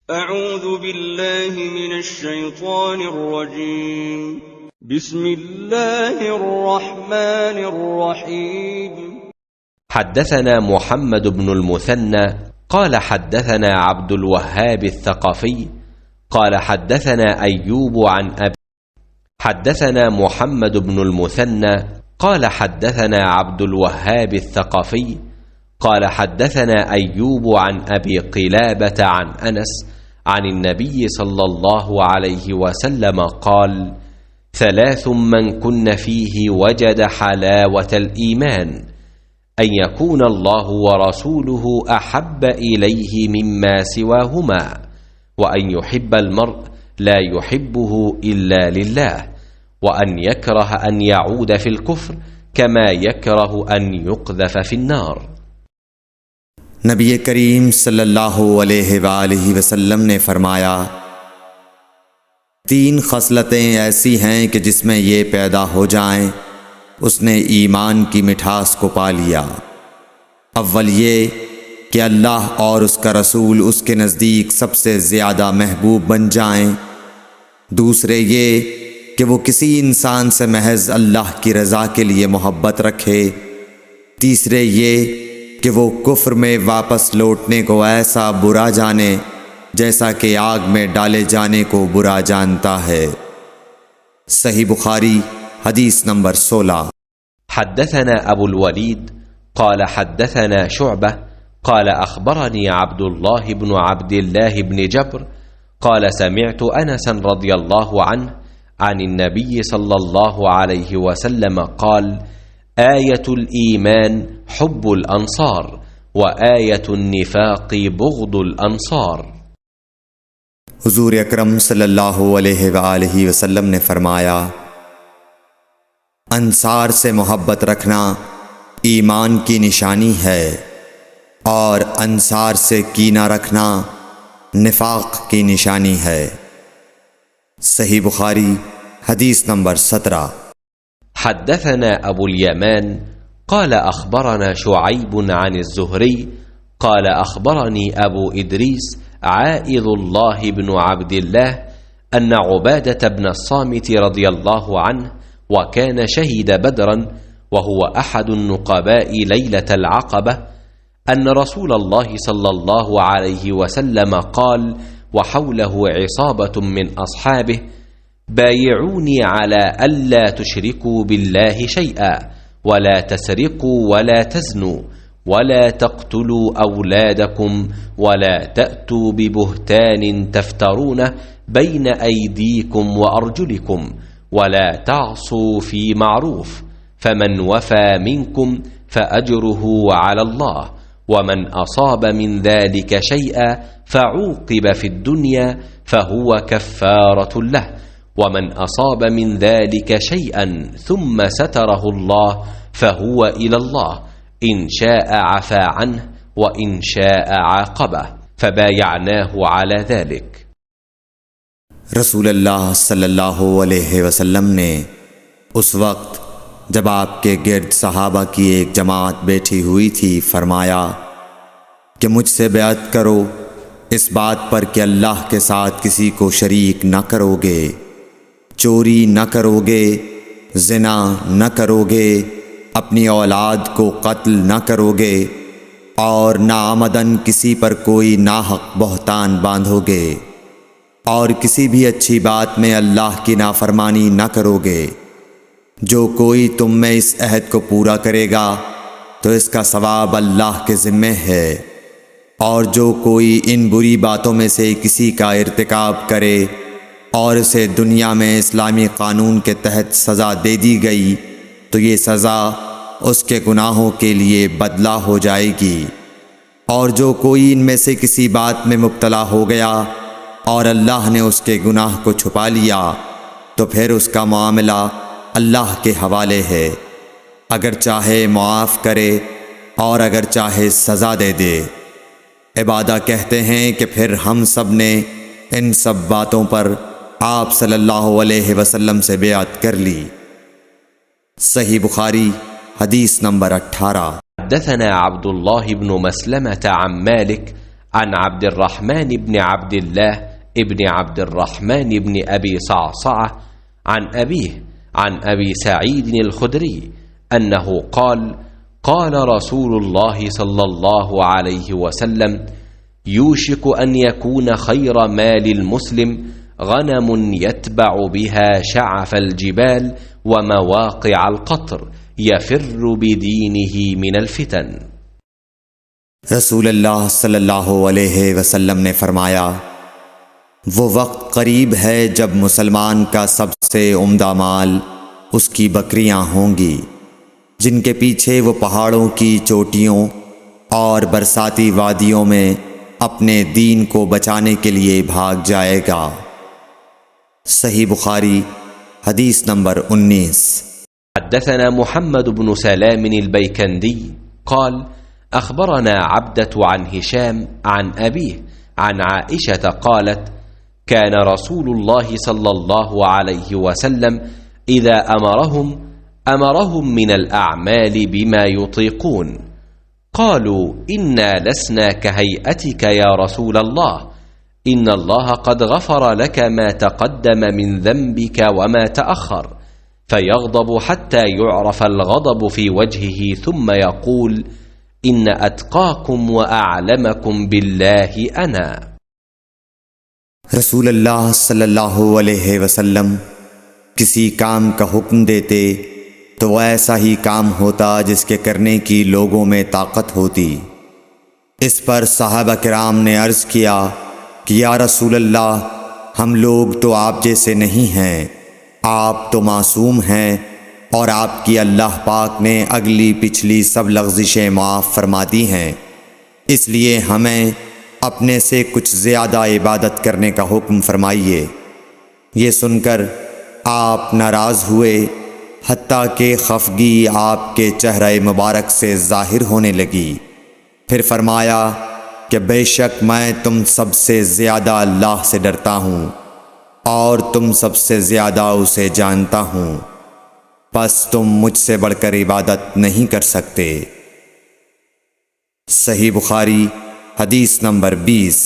अऊज़ु बिल्लाहि मिनश शैतानिर रजीम। बिस्मिल्लाहिर रहमानिर रहीम। حدثنا محمد بن المثنى قال حدثنا عبد الوهاب الثقفي قال حدثنا أيوب عن أبي حدثنا محمد بن المثنى قال حدثنا عبد الوهاب الثقفي قال حدثنا أيوب عن أبي قلابة عن أنس عن النبي صلى الله عليه وسلم قال: ثلاث من كن فيه وجد حلاوة الإيمان: أن يكون الله ورسوله أحب إليه مما سواهما، وأن يحب المرء لا يحبه إلا لله، وأن يكره أن يعود في الكفر كما يكره أن يقذف في النار। नबी करीम सल्लल्लाहु अलैहि वसल्लम ने फरमाया, तीन खसलतें ऐसी हैं कि जिसमें ये पैदा हो जाएं, उसने ईमान की मिठास को पा लिया। अव्वल ये कि अल्लाह और उसका रसूल उसके नज़दीक सबसे ज़्यादा महबूब बन जाएं। दूसरे ये कि वो किसी इंसान से महज अल्लाह की रज़ा के लिए मोहब्बत रखे। तीसरे ये कि वो कुफ्र में वापस लौटने को ऐसा बुरा जाने जैसा कि आग में डाले जाने को बुरा जानता है। सही बुखारी हदीस नंबर 16। حدثنا أبو الوليد قال حدثنا شعبة قال أخبرني عبد الله بن عبد الله بن جبر قال سمعت أنسا رضي الله عنه عن النبي صلى الله عليه وسلم قال: آية الإيمان حب الأنصار، وآية النفاق بغض الأنصار। हुजूर अकरम सल्लल्लाहु अलैहि वसल्लम ने फरमाया, अंसार से मोहब्बत रखना ईमान की निशानी है और अंसार से कीना रखना निफाक की निशानी है। सही बुखारी हदीस नंबर 17। حدثنا أبو اليمان قال أخبرنا شعيب عن الزهري قال أخبرني أبو إدريس عائذ الله بن عبد الله أن عبادة بن الصامت رضي الله عنه وكان شهد بدرا وهو أحد النقباء ليلة العقبة أن رسول الله صلى الله عليه وسلم قال وحوله عصابة من أصحابه: بايعوني على ألا تشركوا بالله شيئا، ولا تسرقوا ولا تزنوا، ولا تقتلوا أولادكم، ولا تأتوا ببهتان تفترونه بين أيديكم وأرجلكم، ولا تعصوا في معروف، فمن وفى منكم فأجره على الله، ومن أصاب من ذلك شيئا فعوقب في الدنيا فهو كفارة له، ومن أصاب من ذلك شيئا ثم ستره الله فهو إلى الله، إن شاء عفا عنه وإن شاء عاقبه، فبايعناه على ذلك। रसूल अल्लाह सल्लल्लाहु अलैहि वसल्लम ने उस वक्त जब आपके गिर्द सहाबा की एक जमात बैठी हुई थी फरमाया कि मुझसे बैत करो इस बात पर कि अल्लाह के साथ किसी को शरीक न करोगे, चोरी न करोगे, ज़िना न करोगे, अपनी औलाद को कत्ल न करोगे और नामदन किसी पर कोई नाहक बहतान बांधोगे और किसी भी अच्छी बात में अल्लाह की नाफरमानी न करोगे। जो कोई तुम में इस अहद को पूरा करेगा तो इसका सवाब अल्लाह के ज़िम्मे है, और जो कोई इन बुरी बातों में से किसी का इर्तिकाब करे और उसे दुनिया में इस्लामी कानून के तहत सज़ा दे दी गई तो ये सज़ा उसके गुनाहों के लिए बदला हो जाएगी। और जो कोई इनमें से किसी बात में मुब्तला हो गया और अल्लाह ने उसके गुनाह को छुपा लिया तो फिर उसका मामला अल्लाह के हवाले है, अगर चाहे मुआफ़ करे और अगर चाहे सज़ा दे दे। इबादा कहते हैं कि फिर हम सब ने इन सब बातों पर आप सल्लल्लाहु अलैहि वसल्लम से बेअत कर ली। सही बुखारी हदीस नंबर 18। حدثنا عبد الله بن مسلمة عن مالك عن عبد الرحمن بن عبد الله ابن عبد الرحمن بن أبي صعصعة عن أبيه عن أبي سعيد الخدري أنه قال: قال رسول الله صلى الله عليه وسلم: يوشك أن يكون خير مال المسلم غنم يتبع بها شعف الجبال ومواقع القطر يفر بدينه من الفتن. रसूल अल्लाह सल्लल्लाहु अलैहि वसल्लम ने फरमाया, वो वक्त करीब है जब मुसलमान का सबसे उम्दा माल उसकी बकरियां होंगी, जिनके पीछे वो पहाड़ों की चोटियों और बरसाती वादियों में अपने दीन को बचाने के लिए भाग जाएगा। सही बुखारी हदीस नंबर 19। حدثنا محمد بن سلام البيكندي قال: أخبرنا عبدة عن هشام عن أبيه عن عائشة قالت: كان رسول الله صلى الله عليه وسلم إذا أمرهم من الأعمال بما يطيقون قالوا: إنا لسنا كهيئتك يا رسول الله، إن الله قد غفر لك ما تقدم من ذنبك وما تأخر، فيغضب حتى يعرف الغضب في وجهه ثم يقول: إن أتقاكم وأعلمكم بالله أنا। रसूल अल्लाह सल्लल्लाहु अलैहि वसल्लम किसी काम का हुक्म देते तो ऐसा ही काम होता जिसके करने की लोगों में ताकत होती। इस पर सहाबा किराम ने अर्ज़ किया कि या रसूल अल्लाह, हम लोग तो आप जैसे नहीं हैं, आप तो मासूम हैं और आपकी अल्लाह पाक ने अगली पिछली सब लग़ज़िशें माफ़ फरमा दी हैं, इसलिए हमें अपने से कुछ ज़्यादा इबादत करने का हुक्म फरमाइए। ये सुनकर आप नाराज़ हुए, हत्ता कि खफगी आपके चेहरे मुबारक से ज़ाहिर होने लगी। फिर फरमाया कि बेशक मैं तुम सबसे ज़्यादा अल्लाह से डरता हूँ और तुम सबसे ज़्यादा उसे जानता हूँ, बस तुम मुझसे बढ़कर इबादत नहीं कर सकते। सही बुखारी हदीस नंबर 20।